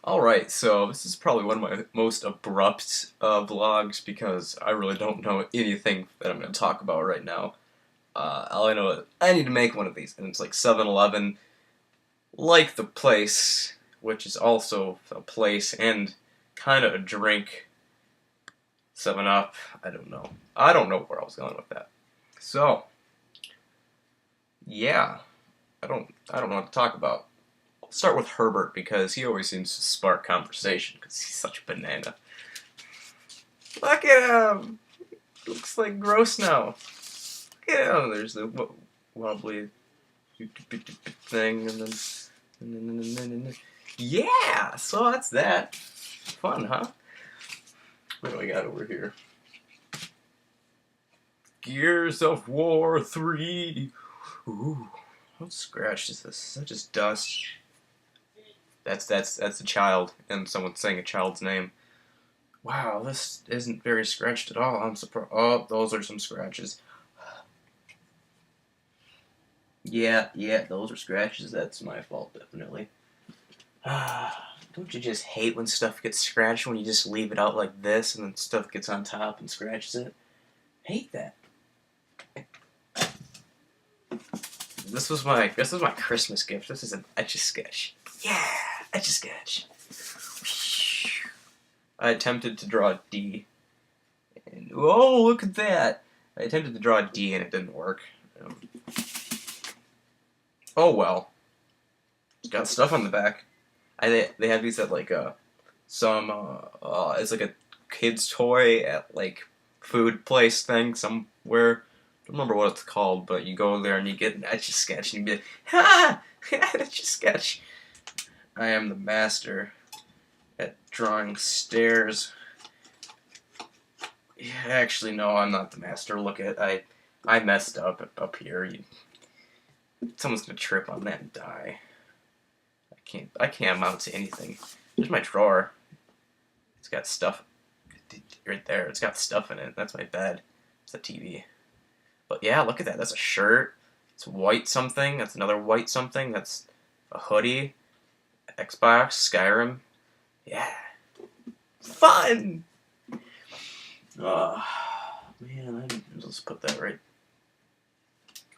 Alright, so this is probably one of my most abrupt vlogs because I really don't know anything that I'm going to talk about right now. All I know is I need to make one of these, and it's like 7-Eleven, like the place, which is also a place and kind of a drink. 7-Up, I don't know. I don't know where I was going with that. So, yeah, I don't know what to talk about. Start with Herbert because he always seems to spark conversation because he's such a banana. Look at him! Looks like gross now. Look at him! There's the wobbly thing, and then yeah. So that's that. Fun, huh? What do we got over here? Gears of War 3. Ooh, what scratch is this? Is that just dust? That's a child, and someone's saying a child's name. Wow, this isn't very scratched at all. I'm surprised. Oh, those are some scratches. Yeah, those are scratches. That's my fault, definitely. Don't you just hate when stuff gets scratched when you just leave it out like this and then stuff gets on top and scratches it? Hate that. This was my Christmas gift. This is an Etch-a-Sketch. Yeah, Etch-a-Sketch. I attempted to draw a D, and oh, look at that! I attempted to draw a D and it didn't work. Oh well. It's got stuff on the back. They have these at like it's like a kid's toy at like food place thing somewhere. I don't remember what it's called, but you go there and you get an Etch-a-Sketch and you be like, ha! Etch-a-Sketch! I am the master at drawing stairs. Yeah, actually, no, I'm not the master. Look at I messed up here. Someone's gonna trip on that and die. I can't amount to anything. There's my drawer. It's got stuff right there. It's got stuff in it. That's my bed. It's a TV. But yeah, look at that. That's a shirt. It's white something. That's another white something. That's a hoodie. Xbox, Skyrim. Yeah. Fun! Oh, man, let's put that right.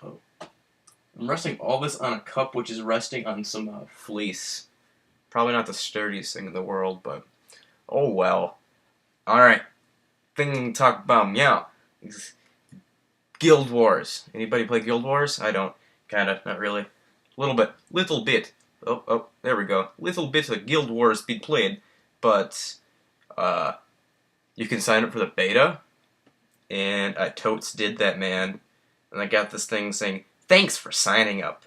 Oh. I'm resting all this on a cup, which is resting on some fleece. Probably not the sturdiest thing in the world, but oh well. Alright. Thing to talk about meow. Guild Wars. Anybody play Guild Wars? I don't. Kinda, not really. Little bit. Oh, there we go. Little bit of Guild Wars be played, but you can sign up for the beta, and I totes did that, man. And I got this thing saying, "Thanks for signing up.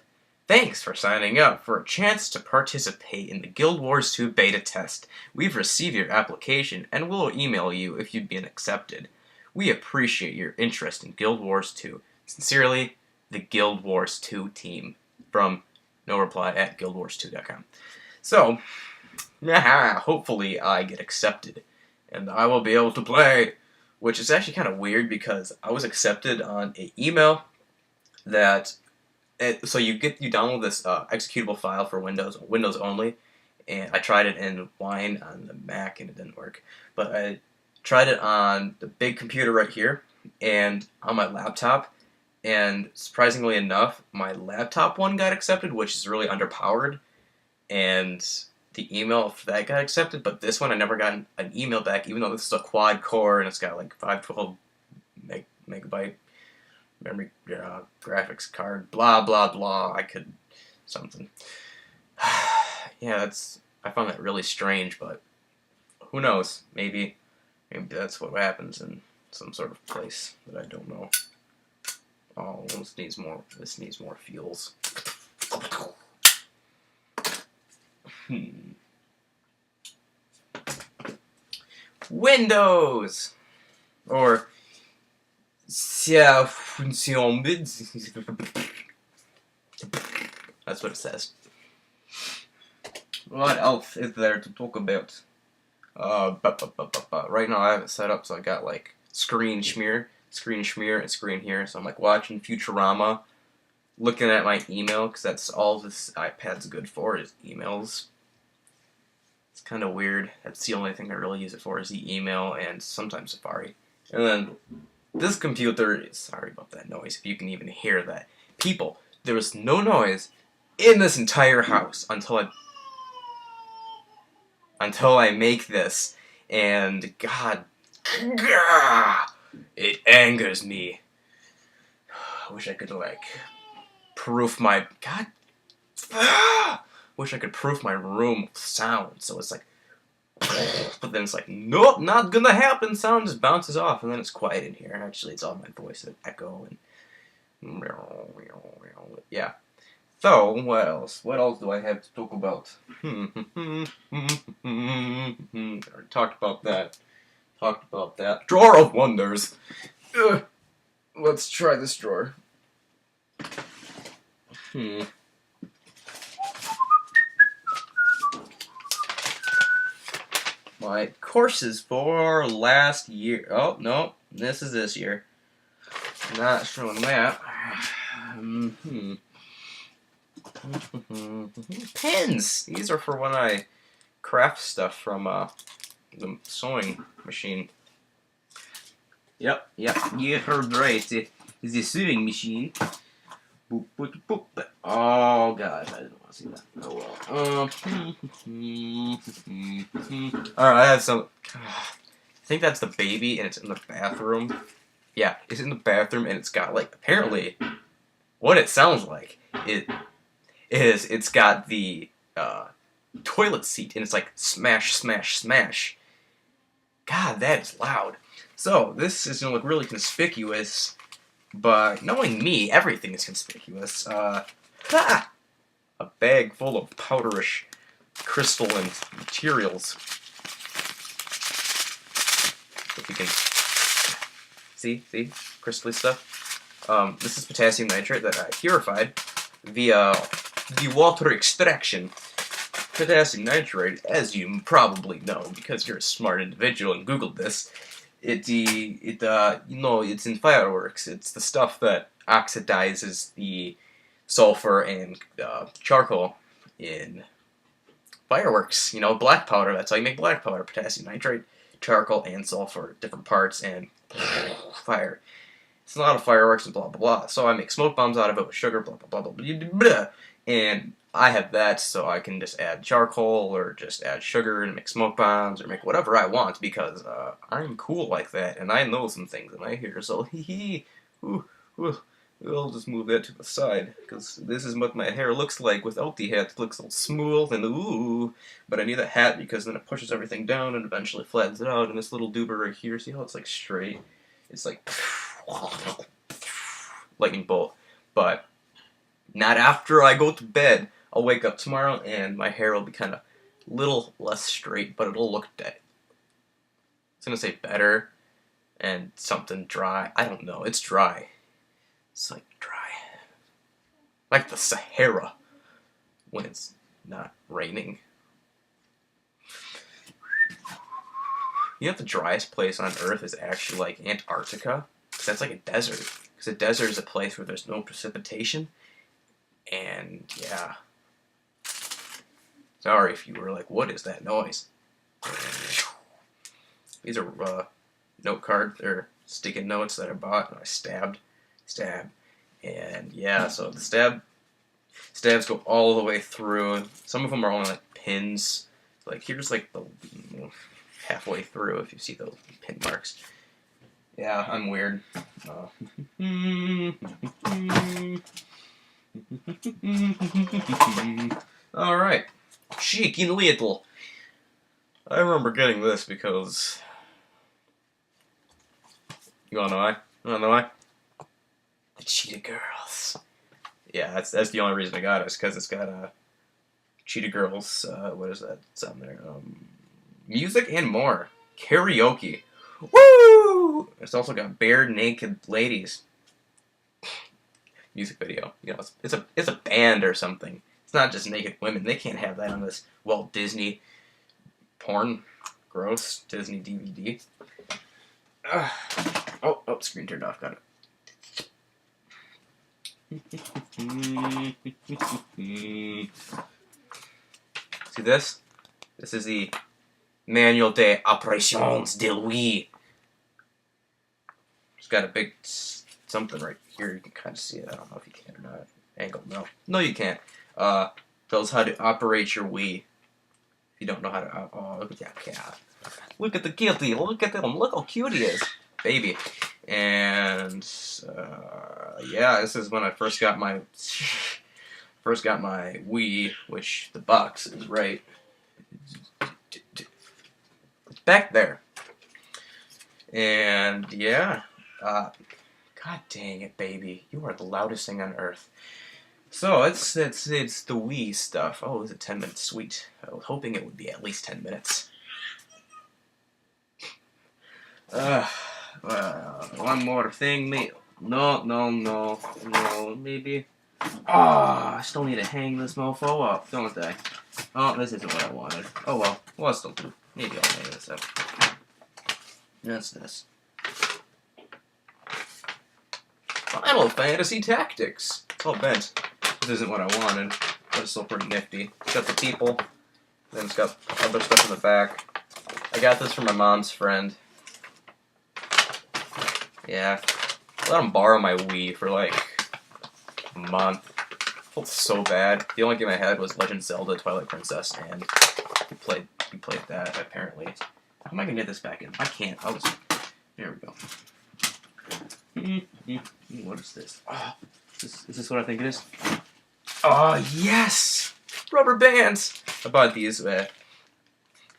Thanks for signing up for a chance to participate in the Guild Wars 2 beta test. We've received your application and will email you if you've been accepted. We appreciate your interest in Guild Wars 2. Sincerely, the Guild Wars 2 team." From no reply at guildwars2.com. So, hopefully I get accepted, and I will be able to play, which is actually kind of weird because I was accepted on an email that, so you download this executable file for Windows only, and I tried it in Wine on the Mac and it didn't work, but I tried it on the big computer right here and on my laptop. And surprisingly enough, my laptop one got accepted, which is really underpowered, and the email for that got accepted, but this one I never got an email back, even though this is a quad core and it's got like 512 megabyte memory graphics card, blah blah blah. I could something. Yeah, I found that really strange, but who knows? Maybe that's what happens in some sort of place that I don't know. Oh, this needs more fuels. Windows! Or that's what it says. What else is there to talk about? Right now I have it set up so I got like screen share, and screen here. So I'm like watching Futurama, looking at my email, because that's all this iPad's good for, is emails. It's kind of weird. That's the only thing I really use it for is the email and sometimes Safari. And then this computer, sorry about that noise, if you can even hear that. People, there was no noise in this entire house until I make this, and God, it angers me. I wish I could like proof my wish I could proof my room with sound, so it's like, but then it's like, nope, not gonna happen. Sound just bounces off, and then it's quiet in here. Actually, it's all my voice that echo and yeah. So what else? What else do I have to talk about? Already talked about that. Drawer of wonders. Let's try this drawer. My courses for last year. Oh, no. This is this year. Not showing that. Pins! These are for when I craft stuff from the sewing machine. Yep, you heard right. The sewing machine. Boop, boop, boop. Oh god, I didn't want to see that. Oh well. Alright, I have some. I think that's the baby, and it's in the bathroom. Yeah, it's in the bathroom, and it's got like apparently what it sounds like. It's got the toilet seat, and it's like smash, smash, smash. God, that is loud. So this is gonna look really conspicuous. But knowing me, everything is conspicuous. A bag full of powderish crystalline materials. If you can see, crystally stuff. This is potassium nitrate that I purified via the water extraction. Potassium nitrate, as you probably know, because you're a smart individual and Googled this. It's in fireworks. It's the stuff that oxidizes the sulfur and charcoal in fireworks. You know, black powder. That's how you make black powder. Potassium nitrate, charcoal, and sulfur, different parts, and fire. It's a lot of fireworks and blah blah blah. So I make smoke bombs out of it with sugar, blah blah blah blah blah, blah. And I have that, so I can just add charcoal or just add sugar and make smoke bombs or make whatever I want because I'm cool like that and I know some things in my hair. So I'll just move that to the side because this is what my hair looks like without the hat. It looks all smooth and ooh, but I need a hat because then it pushes everything down and eventually flattens it out. And this little doober right here, see how it's like straight? It's like lightning bolt, but not after I go to bed. I'll wake up tomorrow and my hair will be kind of a little less straight, but it'll look dead. It's gonna say better and something dry. I don't know. It's dry. It's like dry. Like the Sahara when it's not raining. You know the driest place on Earth is actually like Antarctica? Because that's like a desert. Because a desert is a place where there's no precipitation. And yeah. Sorry if you were like, what is that noise? These are note cards or sticky notes that I bought and I stabbed. And yeah, so the stabs go all the way through. Some of them are only like pins. Like here's like the halfway through if you see those pin marks. Yeah, I'm weird. Alright. Cheeky little. I remember getting this because... You wanna know why? The Cheetah Girls. Yeah, that's the only reason I got it, is because it's got Cheetah Girls, what is that? It's on there. Music and more. Karaoke. Woo! It's also got bare naked ladies. Music video. You know, it's a band or something. It's not just naked women. They can't have that on this Walt Disney porn. Gross Disney DVD. Oh, screen turned off. Got it. See this? This is the Manual de Operations de Wii. It's got a big something right here. You can kind of see it. I don't know if you can or not. Angle, no. No, you can't. Tells how to operate your Wii. If you don't know how to... Oh, look at that cat. Look at the kitty. Look at him. Look how cute he is. Baby. And, yeah, this is when I first got my... Wii, which the box is right... It's back there. And, yeah. God dang it, baby. You are the loudest thing on earth. So, it's the Wii stuff. Oh, is it 10 minutes? Sweet. I was hoping it would be at least 10 minutes. One more thing, mate. No, maybe. I still need to hang this mofo up, don't I? Oh, this isn't what I wanted. Oh well, I'll still do. Maybe I'll hang this up. That's this. Final Fantasy Tactics. It's all bent. This isn't what I wanted, but it's still pretty nifty. It's got the people, then it's got other stuff in the back. I got this from my mom's friend. Yeah. I let him borrow my Wii for like a month. I felt so bad. The only game I had was Legend of Zelda Twilight Princess, and he played that, apparently. How am I gonna get this back in? I can't. There we go. What is this? Oh, is this what I think it is? Oh, yes! Rubber bands! I bought these, yeah,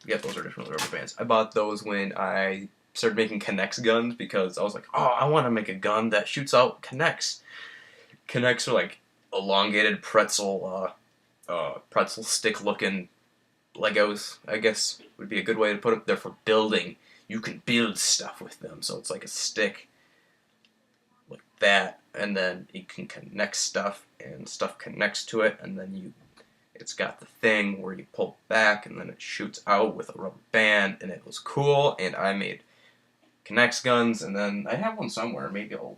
those are different rubber bands. I bought those when I started making Connects guns because I was like, oh, I want to make a gun that shoots out Connects. Connects are like elongated pretzel stick-looking Legos, I guess would be a good way to put it. They're for building. You can build stuff with them, so it's like a stick like that, and then you can connect stuff, and stuff connects to it, and then it's got the thing where you pull back, and then it shoots out with a rubber band, and it was cool, and I made Connects guns, and then I have one somewhere. Maybe I'll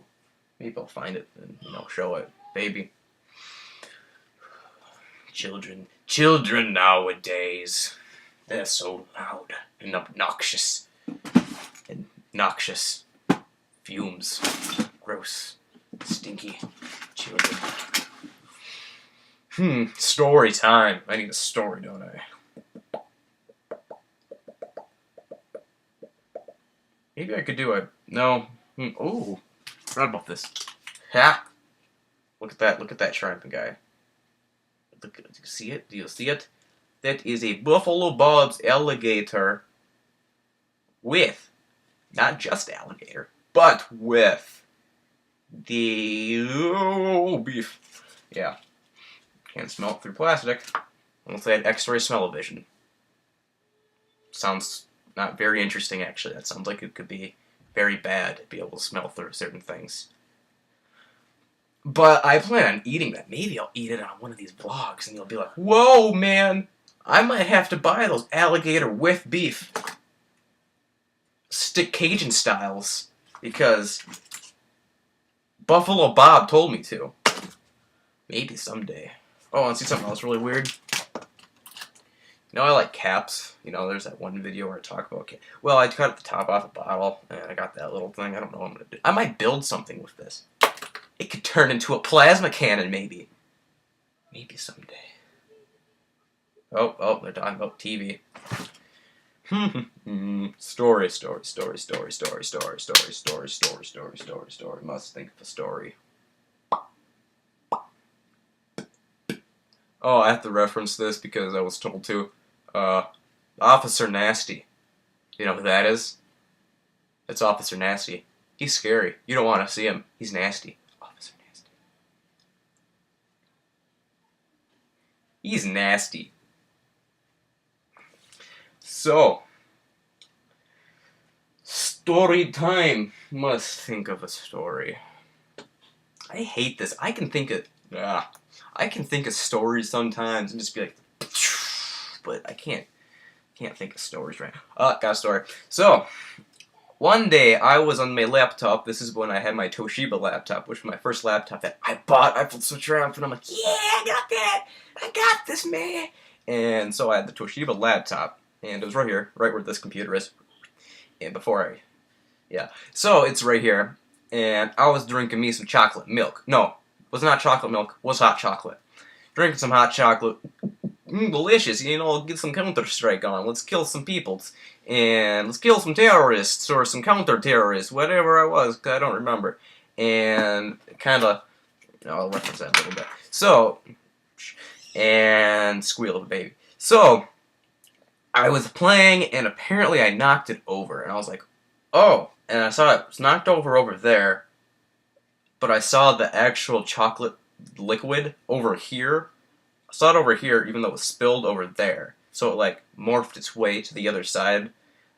find it and show it. Baby. Children nowadays, they're so loud and obnoxious. And noxious. Fumes. Gross. Stinky. Children. Story time. I need a story, don't I? Maybe I could do a... No. Oh. Forgot about this. Ha! Look at that. Look at that shrimping guy. Look, do you see it? Do you see it? That is a Buffalo Bob's alligator with, not just alligator, but with the beef. Yeah. Can't smell it through plastic unless they had X-ray smell-o-vision. Sounds not very interesting, actually. That sounds like it could be very bad to be able to smell through certain things. But I plan on eating that. Maybe I'll eat it on one of these vlogs, and you'll be like, whoa, man, I might have to buy those alligator with beef. Stick Cajun styles. Because Buffalo Bob told me to. Maybe someday. Oh, and see something else really weird? I like caps. There's that one video where I talk about caps. Well, I cut the top off a bottle, and I got that little thing. I don't know what I'm going to do. I might build something with this. It could turn into a plasma cannon, maybe. Maybe someday. Oh, they're talking about TV. Story. Must think of a story. Oh, I have to reference this because I was told to. Officer Nasty. You know who that is? It's Officer Nasty. He's scary. You don't want to see him. He's nasty. Officer Nasty. He's nasty. So, story time. Must think of a story. I hate this. I can think of stories sometimes and just be like, but I can't think of stories right now. Got a story. So, one day I was on my laptop. This is when I had my Toshiba laptop, which was my first laptop that I bought. I felt so triumphant. I'm like, yeah, I got that. I got this, man. And so I had the Toshiba laptop, and it was right here, right where this computer is. And so it's right here, and I was drinking me some chocolate milk. No, it was not chocolate milk, it was hot chocolate. Drinking some hot chocolate, delicious, get some Counter-Strike on, let's kill some peoples, and let's kill some terrorists, or some counter-terrorists, whatever I was, 'cause I don't remember. And kinda, I'll reference that a little bit. So, and squeal of a baby. So, I was playing, and apparently I knocked it over, and I was like, oh, and I saw it was knocked over there, but I saw the actual chocolate liquid over here. I saw it over here, even though it was spilled over there. So it, like, morphed its way to the other side. And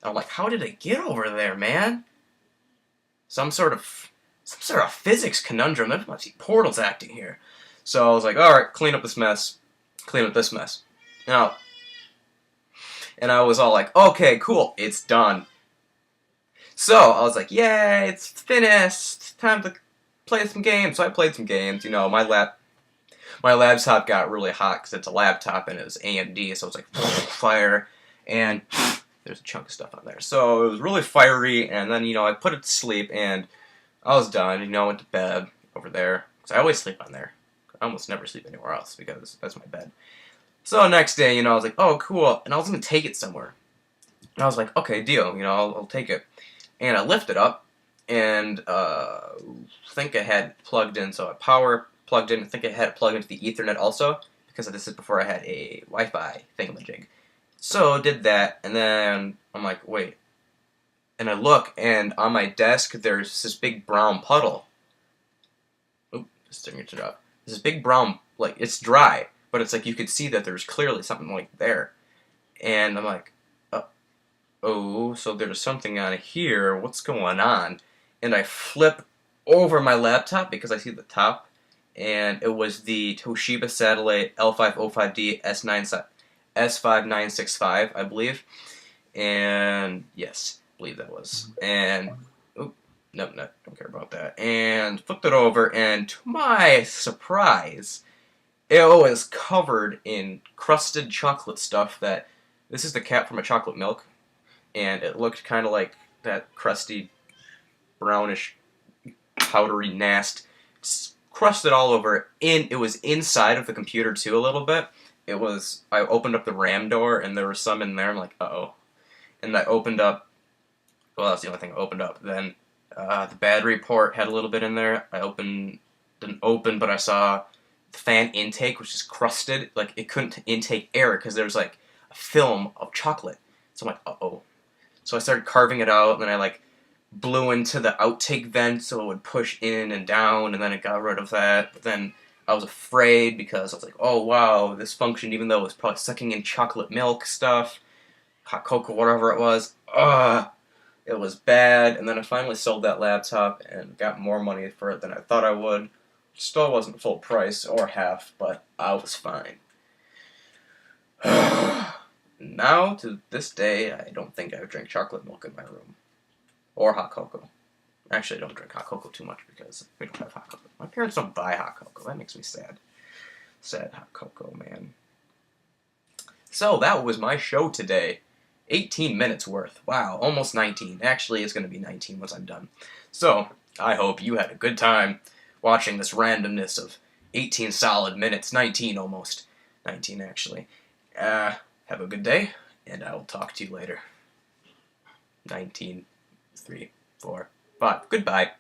I'm like, how did it get over there, man? Some sort of physics conundrum. There must be portals acting here. So I was like, alright, clean up this mess. Clean up this mess. Now, and I was all like, okay, cool, it's done. So I was like, yay, it's finished. Time to play some games. So I played some games. My laptop got really hot because it's a laptop and it was AMD, so it was like fire, and there's a chunk of stuff on there. So it was really fiery, and then I put it to sleep, and I was done. I went to bed over there because I always sleep on there. I almost never sleep anywhere else because that's my bed. So next day, I was like, oh cool, and I was gonna take it somewhere. And I was like, okay, deal. I'll take it. And I lift it up, and I think I had plugged in, so I power plugged in. I think I had it plugged into the Ethernet also, because this is before I had a Wi-Fi thingamajig. So did that, and then I'm like, wait. And I look, and on my desk there's this big brown puddle. Oop, just turning it up. This big brown, like, it's dry, but it's like you could see that there's clearly something like there. And I'm like, oh, so there's something on here, what's going on? And I flip over my laptop because I see the top, and it was the Toshiba Satellite L505D S5965, I believe. And yes, I believe that was. And, oop, no, don't care about that. And flipped it over, and to my surprise, it was covered in crusted chocolate stuff that, this is the cap from a chocolate milk, and it looked kind of like that crusty, brownish, powdery nast, crusted all over. It was inside of the computer too a little bit. I opened up the RAM door, and there was some in there. I'm like, uh-oh. And I opened up, well, that's the only thing I opened up. Then the battery port had a little bit in there. Didn't open, but I saw the fan intake, which is crusted. Like, it couldn't intake air because there was, like, a film of chocolate. So I'm like, uh-oh. So I started carving it out, and then I, like, blew into the outtake vent so it would push in and down, and then it got rid of that. But then I was afraid because I was like, oh, wow, this functioned even though it was probably sucking in chocolate milk stuff, hot cocoa, whatever it was. It was bad. And then I finally sold that laptop and got more money for it than I thought I would. Still wasn't full price or half, but I was fine. Now, to this day, I don't think I would drink chocolate milk in my room. Or hot cocoa. Actually, I don't drink hot cocoa too much because we don't have hot cocoa. My parents don't buy hot cocoa. That makes me sad. Sad hot cocoa, man. So, that was my show today. 18 minutes worth. Wow, almost 19. Actually, it's going to be 19 once I'm done. So, I hope you had a good time watching this randomness of 18 solid minutes. 19 almost. 19, actually. Have a good day, and I will talk to you later. 19, 3, 4, 5. Goodbye.